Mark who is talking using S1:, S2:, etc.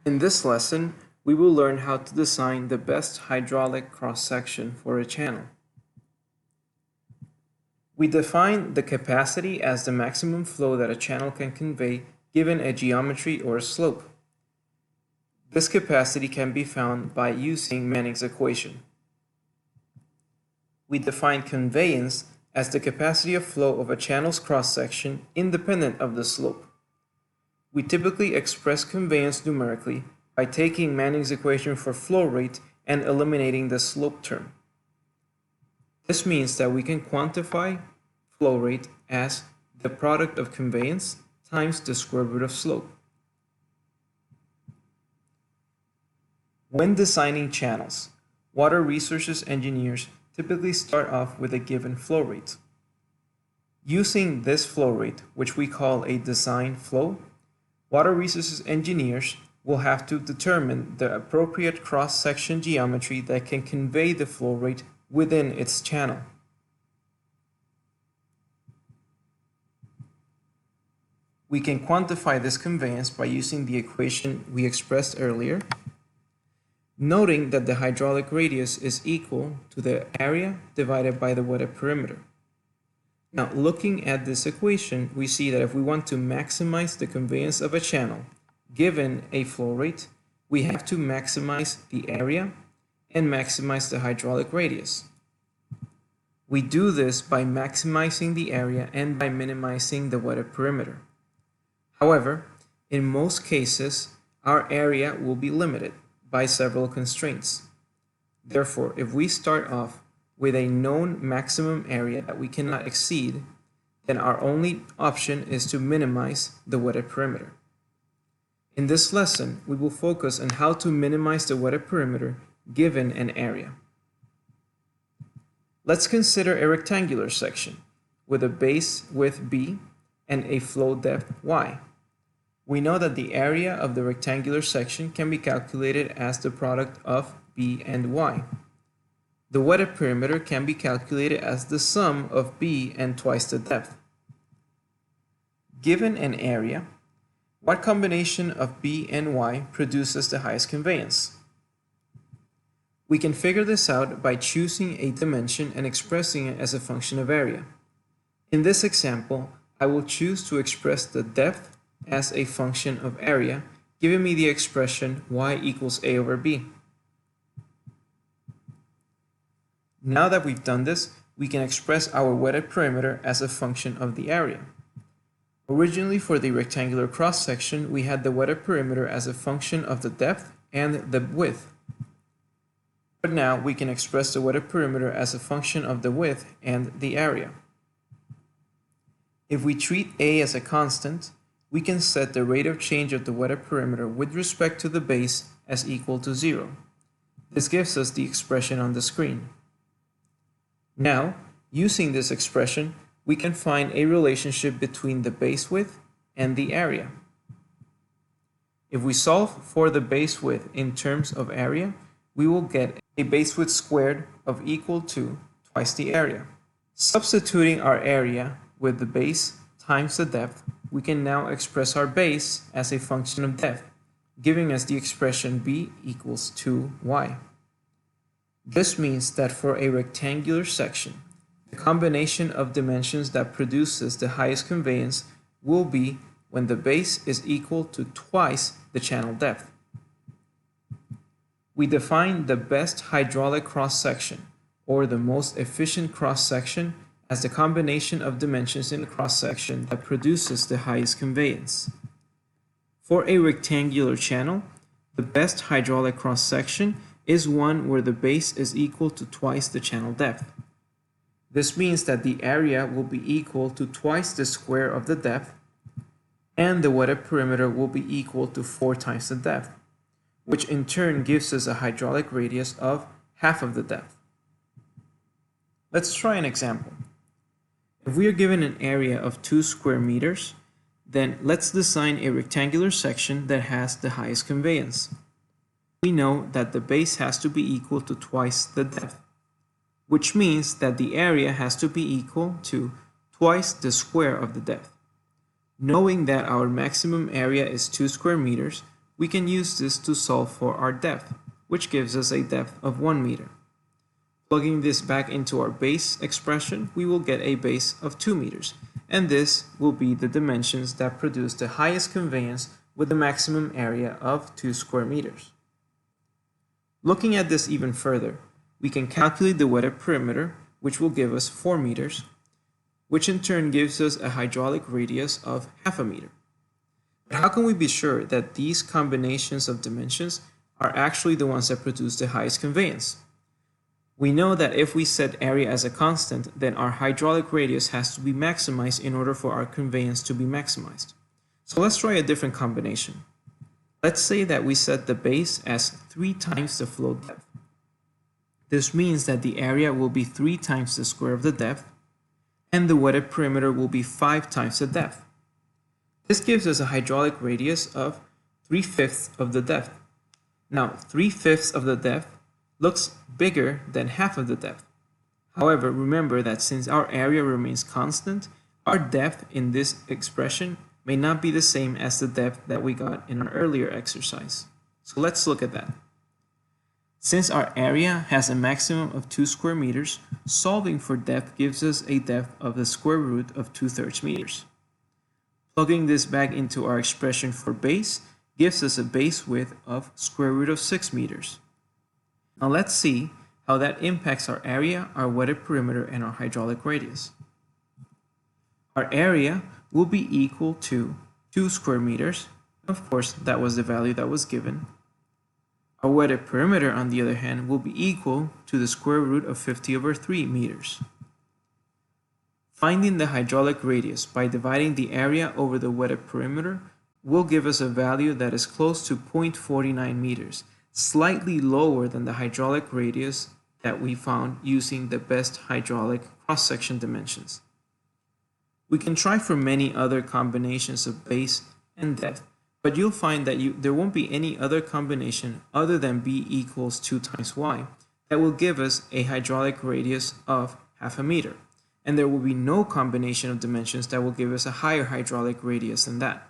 S1: In this lesson, we will learn how to design the best hydraulic cross-section for a channel. We define the capacity as the maximum flow that a channel can convey given a geometry or a slope. This capacity can be found by using Manning's equation. We define conveyance as the capacity of flow of a channel's cross-section independent of the slope. We typically express conveyance numerically by taking Manning's equation for flow rate and eliminating the slope term. This means that we can quantify flow rate as the product of conveyance times the square root of slope. When designing channels, water resources engineers typically start off with a given flow rate. Using this flow rate, which we call a design flow, water resources engineers will have to determine the appropriate cross-section geometry that can convey the flow rate within its channel. We can quantify this conveyance by using the equation we expressed earlier, noting that the hydraulic radius is equal to the area divided by the wetted perimeter. Now, looking at this equation, we see that if we want to maximize the conveyance of a channel given a flow rate, we have to maximize the area and maximize the hydraulic radius. We do this by maximizing the area and by minimizing the wetted perimeter. However, in most cases, our area will be limited by several constraints. Therefore, if we start off with a known maximum area that we cannot exceed, then our only option is to minimize the wetted perimeter. In this lesson, we will focus on how to minimize the wetted perimeter given an area. Let's consider a rectangular section with a base width b and a flow depth y. We know that the area of the rectangular section can be calculated as the product of b and y. The wetted perimeter can be calculated as the sum of b and twice the depth. Given an area, what combination of b and y produces the highest conveyance? We can figure this out by choosing a dimension and expressing it as a function of area. In this example, I will choose to express the depth as a function of area, giving me the expression y equals a over b. Now that we've done this, we can express our wetted perimeter as a function of the area. Originally, for the rectangular cross-section, we had the wetted perimeter as a function of the depth and the width. But now we can express the wetted perimeter as a function of the width and the area. If we treat a as a constant, we can set the rate of change of the wetted perimeter with respect to the base as equal to 0. This gives us the expression on the screen. Now, using this expression, we can find a relationship between the base width and the area. If we solve for the base width in terms of area, we will get a base width squared of equal to twice the area. Substituting our area with the base times the depth, we can now express our base as a function of depth, giving us the expression b equals 2y. This means that for a rectangular section, the combination of dimensions that produces the highest conveyance will be when the base is equal to twice the channel depth. We define the best hydraulic cross-section, or the most efficient cross-section, as the combination of dimensions in the cross-section that produces the highest conveyance. For a rectangular channel, the best hydraulic cross-section is one where the base is equal to twice the channel depth. This means that the area will be equal to twice the square of the depth, and the wetted perimeter will be equal to 4 times the depth, which in turn gives us a hydraulic radius of half of the depth. Let's try an example. If we are given an area of 2 square meters, then let's design a rectangular section that has the highest conveyance. We know that the base has to be equal to twice the depth, which means that the area has to be equal to twice the square of the depth. Knowing that our maximum area is 2 square meters, we can use this to solve for our depth, which gives us a depth of 1 meter. Plugging this back into our base expression, we will get a base of 2 meters, and this will be the dimensions that produce the highest conveyance with the maximum area of 2 square meters. Looking at this even further, we can calculate the wetted perimeter, which will give us 4 meters, which in turn gives us a hydraulic radius of half a meter. But how can we be sure that these combinations of dimensions are actually the ones that produce the highest conveyance? We know that if we set area as a constant, then our hydraulic radius has to be maximized in order for our conveyance to be maximized. So let's try a different combination. Let's say that we set the base as 3 times the flow depth. This means that the area will be 3 times the square of the depth, and the wetted perimeter will be 5 times the depth. This gives us a hydraulic radius of 3/5 of the depth. Now, 3/5 of the depth looks bigger than half of the depth. However, remember that since our area remains constant, our depth in this expression may not be the same as the depth that we got in our earlier exercise. So let's look at that. Since our area has a maximum of 2 square meters, solving for depth gives us a depth of the square root of 2/3 meters. Plugging this back into our expression for base gives us a base width of square root of 6 meters. Now let's see how that impacts our area, our wetted perimeter, and our hydraulic radius. Our area will be equal to 2 square meters. Of course, that was the value that was given. Our wetted perimeter, on the other hand, will be equal to the square root of 50/3 meters. Finding the hydraulic radius by dividing the area over the wetted perimeter will give us a value that is close to 0.49 meters, slightly lower than the hydraulic radius that we found using the best hydraulic cross-section dimensions. We can try for many other combinations of base and depth, but you'll find that there won't be any other combination other than b equals 2 times y that will give us a hydraulic radius of half a meter, and there will be no combination of dimensions that will give us a higher hydraulic radius than that.